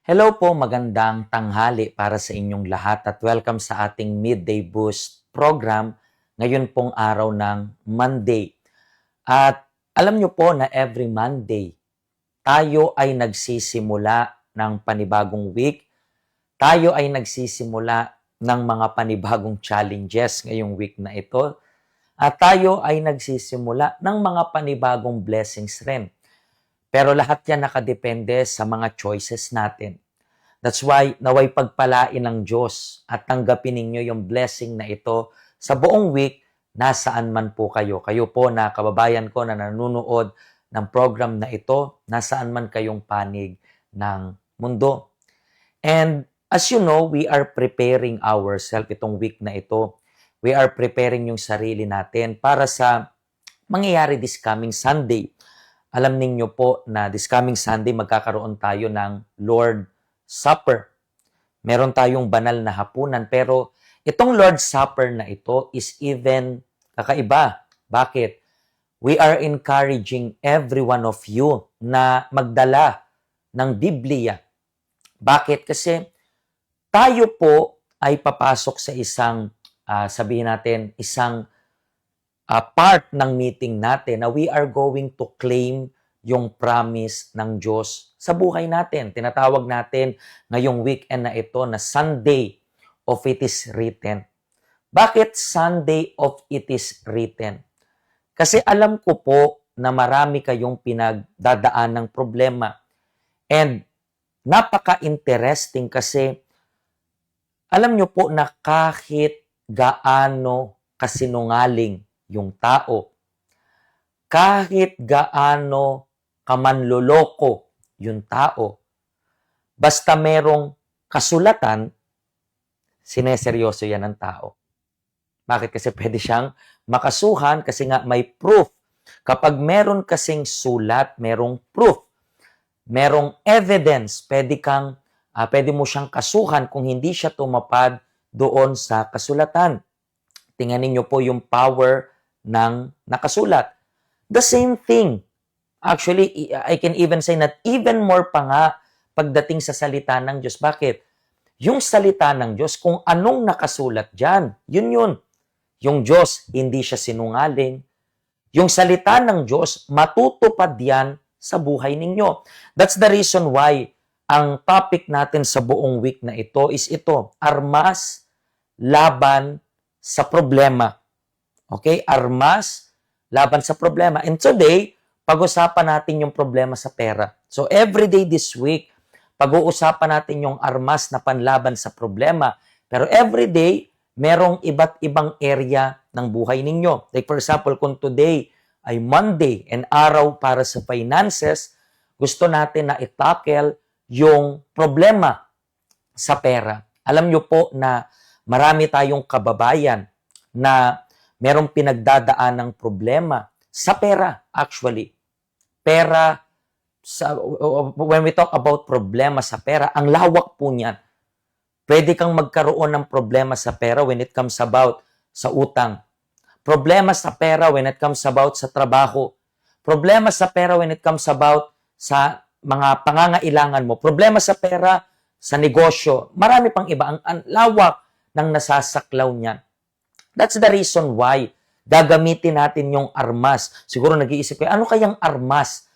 Hello po, magandang tanghali para sa inyong lahat at welcome sa ating Midday Boost program ngayon pong araw ng Monday. At alam nyo po na every Monday, tayo ay nagsisimula ng panibagong week, tayo ay nagsisimula ng mga panibagong challenges ngayong week na ito, at tayo ay nagsisimula ng mga panibagong blessings rin. Pero lahat yan nakadepende sa mga choices natin. That's why naway pagpalain ng Diyos at tanggapin ninyo yung blessing na ito sa buong week nasaan man po kayo. Kayo po na kababayan ko na nanonood ng program na ito, nasaan man kayong panig ng mundo. And as you know, we are preparing ourselves itong week na ito. We are preparing yung sarili natin para sa mangyayari this coming Sunday. Alam ninyo po na this coming Sunday magkakaroon tayo ng Lord Supper. Meron tayong banal na hapunan pero itong Lord Supper na ito is even kakaiba. Bakit? We are encouraging every one of you na magdala ng Biblia. Bakit? Kasi tayo po ay papasok sa isang, sabihin natin, isang part ng meeting natin na we are going to claim yung promise ng Diyos sa buhay natin. Tinatawag natin ngayong weekend na ito na Sunday of It Is Written. Bakit Sunday of It Is Written? Kasi alam ko po na marami kayong pinagdadaan ng problema. And napaka-interesting kasi alam nyo po na kahit gaano kasinungaling yung tao, kahit gaano kamanloloko yung tao, basta merong kasulatan, sineseryoso yan ng tao. Bakit? Kasi pwede siyang makasuhan kasi nga may proof. Kapag meron kasing sulat, merong proof, merong evidence, pwede mo siyang kasuhan kung hindi siya tumapad doon sa kasulatan. Tingnan niyo po yung power ng nakasulat. The same thing. Actually, I can even say that even more pa nga pagdating sa salita ng Diyos. Bakit? Yung salita ng Diyos, kung anong nakasulat dyan, yun. Yung Diyos, hindi siya sinungaling. Yung salita ng Diyos, matutupad yan sa buhay ninyo. That's the reason why ang topic natin sa buong week na ito is ito, armas laban sa problema. Okay? Armas laban sa problema. And today, pag-usapan natin yung problema sa pera. So every day this week, pag-uusapan natin yung armas na panlaban sa problema. Pero every day, merong iba't ibang area ng buhay ninyo. Like for example, kung today ay Monday and araw para sa finances, gusto natin na itackle yung problema sa pera. Alam nyo po na marami tayong kababayan na merong pinagdadaan ng problema sa pera, actually. Pera, when we talk about problema sa pera, ang lawak po niyan. Pwede kang magkaroon ng problema sa pera when it comes about sa utang. Problema sa pera when it comes about sa trabaho. Problema sa pera when it comes about sa mga pangangailangan mo. Problema sa pera sa negosyo. Marami pang iba. Ang lawak ng nasasaklaw niyan. That's the reason why gagamitin natin yung armas. Siguro nag-iisip kayo, ano kayang armas?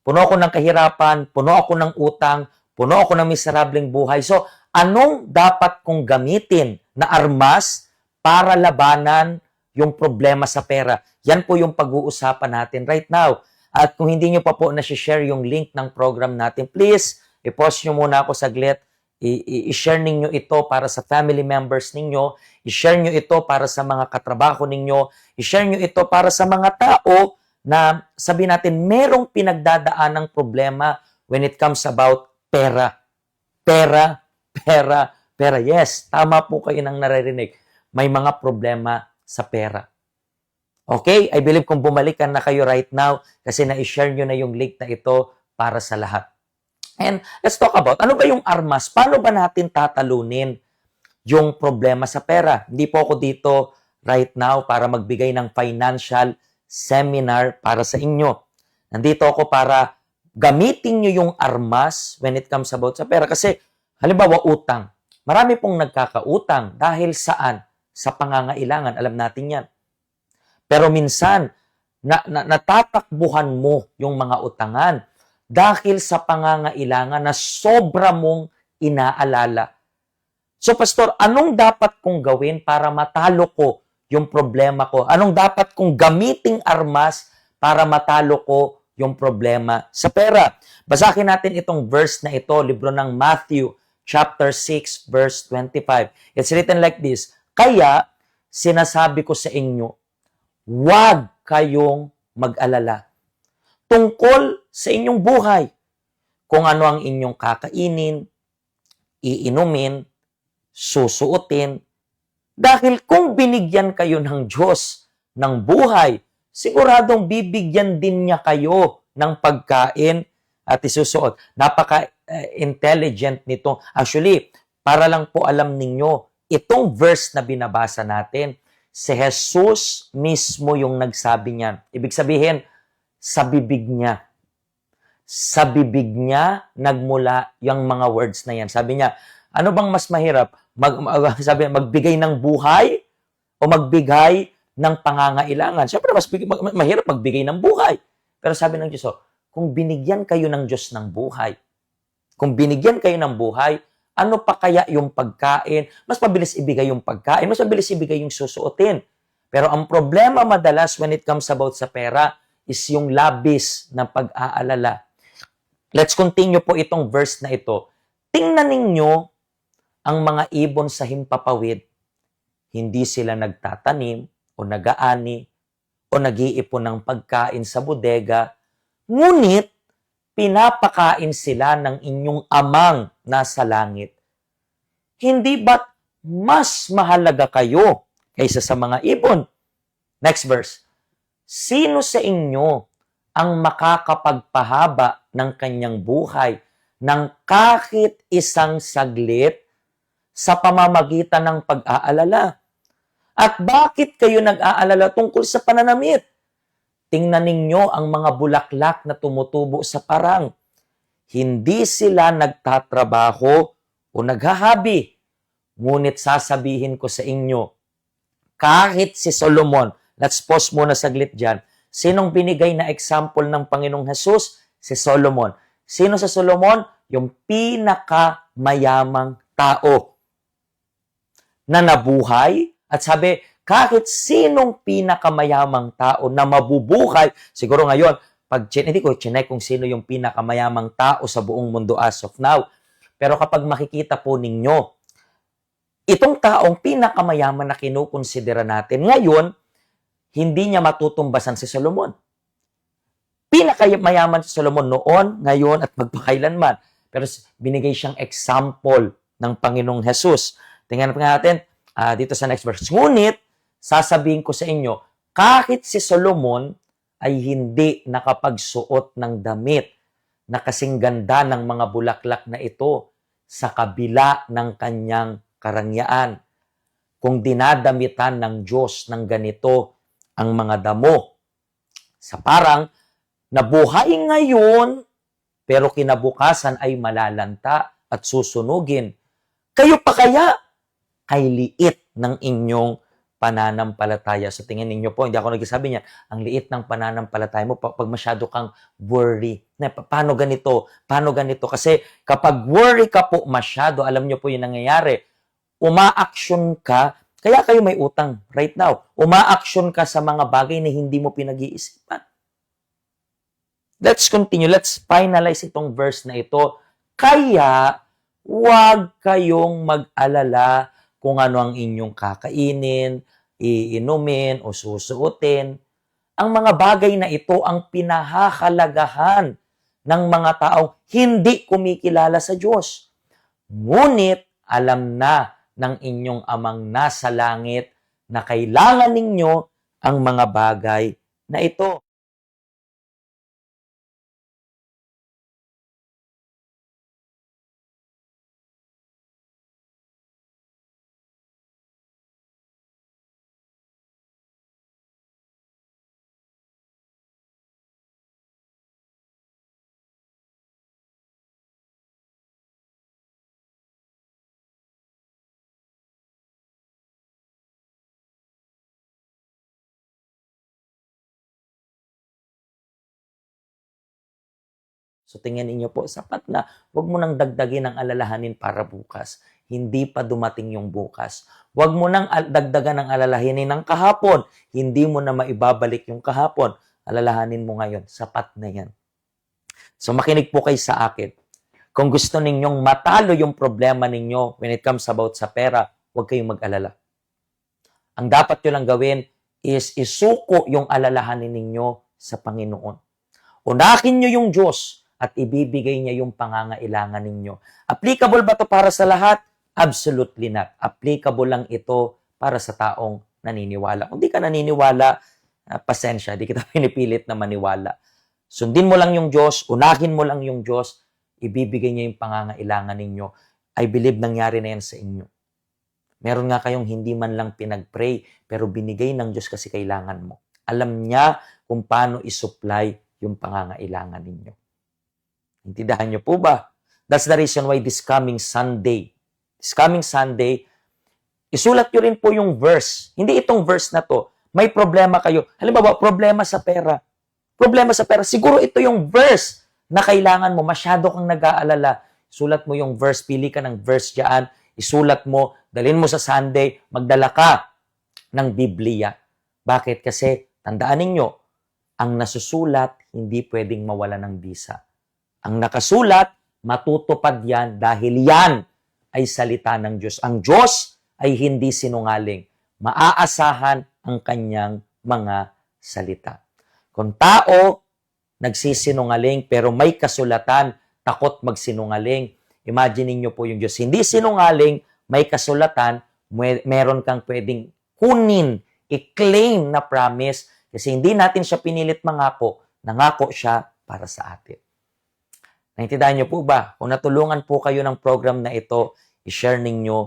Puno ako ng kahirapan, puno ako ng utang, puno ako ng miserableng buhay. So, anong dapat kong gamitin na armas para labanan yung problema sa pera? Yan po yung pag-uusapan natin right now. At kung hindi nyo pa po na-share yung link ng program natin, please, i-pause nyo muna ako saglit. I-share ninyo ito para sa family members ninyo, i-share nyo ito para sa mga katrabaho ninyo, i-share nyo ito para sa mga tao na sabi natin merong pinagdadaan ng problema when it comes about pera. Pera. Yes, tama po kayo nang naririnig. May mga problema sa pera. Okay? I believe kung bumalikan na kayo right now kasi na-share nyo na yung link na ito para sa lahat. And let's talk about, ano ba yung armas? Paano ba natin tatalunin yung problema sa pera? Hindi po ako dito right now para magbigay ng financial seminar para sa inyo. Nandito ako para gamitin nyo yung armas when it comes about sa pera. Kasi, halimbawa, utang. Marami pong nagkakautang dahil saan? Sa pangangailangan. Alam natin yan. Pero minsan, natatakbuhan mo yung mga utangan dahil sa pangangailangan na sobra mong inaalala. So, Pastor, anong dapat kong gawin para matalo ko yung problema ko? Anong dapat kong gamiting armas para matalo ko yung problema sa pera? Basahin natin itong verse na ito, libro ng Matthew, chapter 6, verse 25. It's written like this, "Kaya, sinasabi ko sa inyo, huwag kayong mag-alala tungkol sa inyong buhay, kung ano ang inyong kakainin, iinumin, susuotin, dahil kung binigyan kayo ng Diyos ng buhay, siguradong bibigyan din niya kayo ng pagkain at isusuot." Napaka-intelligent nito. Actually, para lang po alam ninyo, itong verse na binabasa natin, si Jesus mismo yung nagsabi niyan. Ibig sabihin, sa bibig niya. Sa bibig niya nagmula yung mga words na yan. Sabi niya, ano bang mas mahirap? Sabi niya, magbigay ng buhay o magbigay ng pangangailangan? Siyempre, mahirap magbigay ng buhay. Pero sabi ng Diyos, kung binigyan kayo ng Diyos ng buhay, kung binigyan kayo ng buhay, ano pa kaya yung pagkain? Mas mabilis ibigay yung pagkain, mas mabilis ibigay yung susuotin. Pero ang problema madalas when it comes about sa pera is yung labis na pag-aalala. Let's continue po itong verse na ito. Tingnan ninyo ang mga ibon sa himpapawid. Hindi sila nagtatanim o nag-aani o nag-iipon ng pagkain sa bodega, ngunit pinapakain sila ng inyong amang nasa langit. Hindi ba't mas mahalaga kayo kaysa sa mga ibon? Next verse. Sino sa inyo ang makakapagpahaba ng kanyang buhay ng kahit isang saglit sa pamamagitan ng pag-aalala? At bakit kayo nag-aalala tungkol sa pananamit? Tingnan ninyo ang mga bulaklak na tumutubo sa parang. Hindi sila nagtatrabaho o naghahabi. Ngunit sasabihin ko sa inyo, kahit si Solomon, let's pause muna saglit dyan, sinong binigay na example ng Panginoong Jesus? Si Solomon. Sino sa Solomon? Yung pinakamayamang tao na nabuhay. At sabi, kahit sinong pinakamayamang tao na mabubuhay, siguro ngayon, hindi ko chinek kung sino yung pinakamayamang tao sa buong mundo as of now. Pero kapag makikita po ninyo, itong taong pinakamayaman na kinukonsidera natin, ngayon, hindi niya matutumbasan si Solomon. Pinakamayaman si Solomon noon, ngayon, at magpakailanman. Pero binigay siyang example ng Panginoong Jesus. Tingnan natin dito sa next verse. Ngunit, sasabihin ko sa inyo, kahit si Solomon ay hindi nakapagsuot ng damit na kasing ganda ng mga bulaklak na ito sa kabila ng kanyang karangyaan. Kung dinadamitan ng Diyos ng ganito ang mga damo, sa parang nabuhay ngayon, pero kinabukasan ay malalanta at susunugin. Kayo pa kaya? Kay liit ng inyong pananampalataya. So tingin ninyo po, hindi ako nagsasabi niya, ang liit ng pananampalataya mo pag masyado kang worry. Paano ganito? Paano ganito? Kasi kapag worry ka po masyado, alam niyo po yung nangyayari, uma-action ka, kaya kayo may utang right now. Uma-action ka sa mga bagay na hindi mo pinag-iisipan. Let's continue. Let's finalize itong verse na ito. Kaya, huwag kayong mag-alala kung ano ang inyong kakainin, iinumin, o susuotin. Ang mga bagay na ito ang pinahahalagahan ng mga taong hindi kumikilala sa Diyos. Ngunit, alam na ng inyong amang nasa langit na kailangan ninyo ang mga bagay na ito. So tingnan niyo po, sapat na. Huwag mo nang dagdagin ang alalahanin para bukas. Hindi pa dumating yung bukas. Huwag mo nang dagdagan ang alalahanin ng kahapon. Hindi mo na maibabalik yung kahapon. Alalahanin mo ngayon. Sapat na yan. So makinig po kayo sa akin. Kung gusto ninyong matalo yung problema ninyo when it comes about sa pera, huwag kayong mag-alala. Ang dapat nyo lang gawin is isuko yung alalahanin ninyo sa Panginoon. Unahin nyo yung Diyos at ibibigay niya yung pangangailangan ninyo. Applicable ba to para sa lahat? Absolutely not. Applicable lang ito para sa taong naniniwala. Kung di ka naniniwala, pasensya, di kita pinipilit na maniwala. Sundin mo lang yung Diyos, unahin mo lang yung Diyos, ibibigay niya yung pangangailangan ninyo. I believe nangyari na yan sa inyo. Meron nga kayong hindi man lang pinag-pray, pero binigay ng Diyos kasi kailangan mo. Alam niya kung paano isupply yung pangangailangan ninyo. Intindihan niyo po ba? That's the reason why this coming Sunday, isulat niyo rin po yung verse. Hindi itong verse na to. May problema kayo. Halimbawa, problema sa pera. Problema sa pera. Siguro ito yung verse na kailangan mo. Masyado kang nag-aalala. Sulat mo yung verse. Pili ka ng verse dyan. Isulat mo. Dalhin mo sa Sunday. Magdala ka ng Biblia. Bakit? Kasi, tandaan ninyo, ang nasusulat, hindi pwedeng mawala ng bisa. Ang nakasulat, matutupad yan dahil yan ay salita ng Diyos. Ang Diyos ay hindi sinungaling. Maaasahan ang kanyang mga salita. Kung tao, nagsisinungaling pero may kasulatan, takot magsinungaling. Imagine niyo po yung Diyos. Hindi sinungaling, may kasulatan, meron kang pwedeng kunin, i-claim na promise kasi hindi natin siya pinilit mangako, nangako siya para sa atin. Naintindihan niyo po ba? Kung natulungan po kayo ng program na ito, i-share ninyo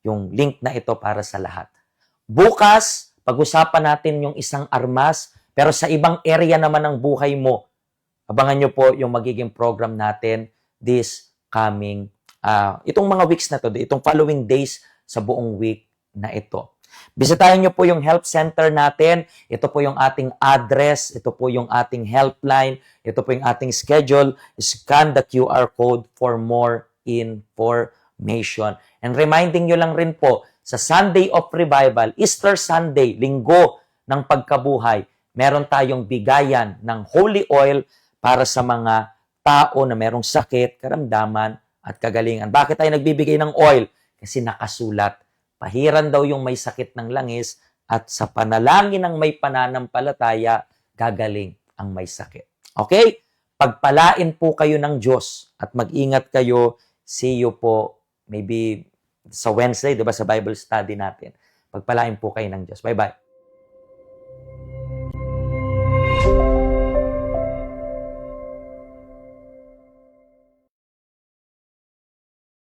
yung link na ito para sa lahat. Bukas, pag-usapan natin yung isang armas, pero sa ibang area naman ng buhay mo. Abangan niyo po yung magiging program natin this coming, itong mga weeks na to, itong following days sa buong week na ito. Bisitahin niyo po yung help center natin. Ito po yung ating address. Ito po yung ating helpline. Ito po yung ating schedule. Scan the QR code for more information. And reminding nyo lang rin po, sa Sunday of Revival, Easter Sunday, linggo ng pagkabuhay, meron tayong bigayan ng holy oil para sa mga tao na merong sakit, karamdaman, at kagalingan. Bakit tayo nagbibigay ng oil? Kasi nakasulat. Pahiran daw yung may sakit ng langis at sa panalangin ng may pananampalataya, gagaling ang may sakit. Okay? Pagpalain po kayo ng Diyos at mag-ingat kayo. See you po maybe sa Wednesday, di ba, sa Bible study natin. Pagpalain po kayo ng Diyos. Bye-bye.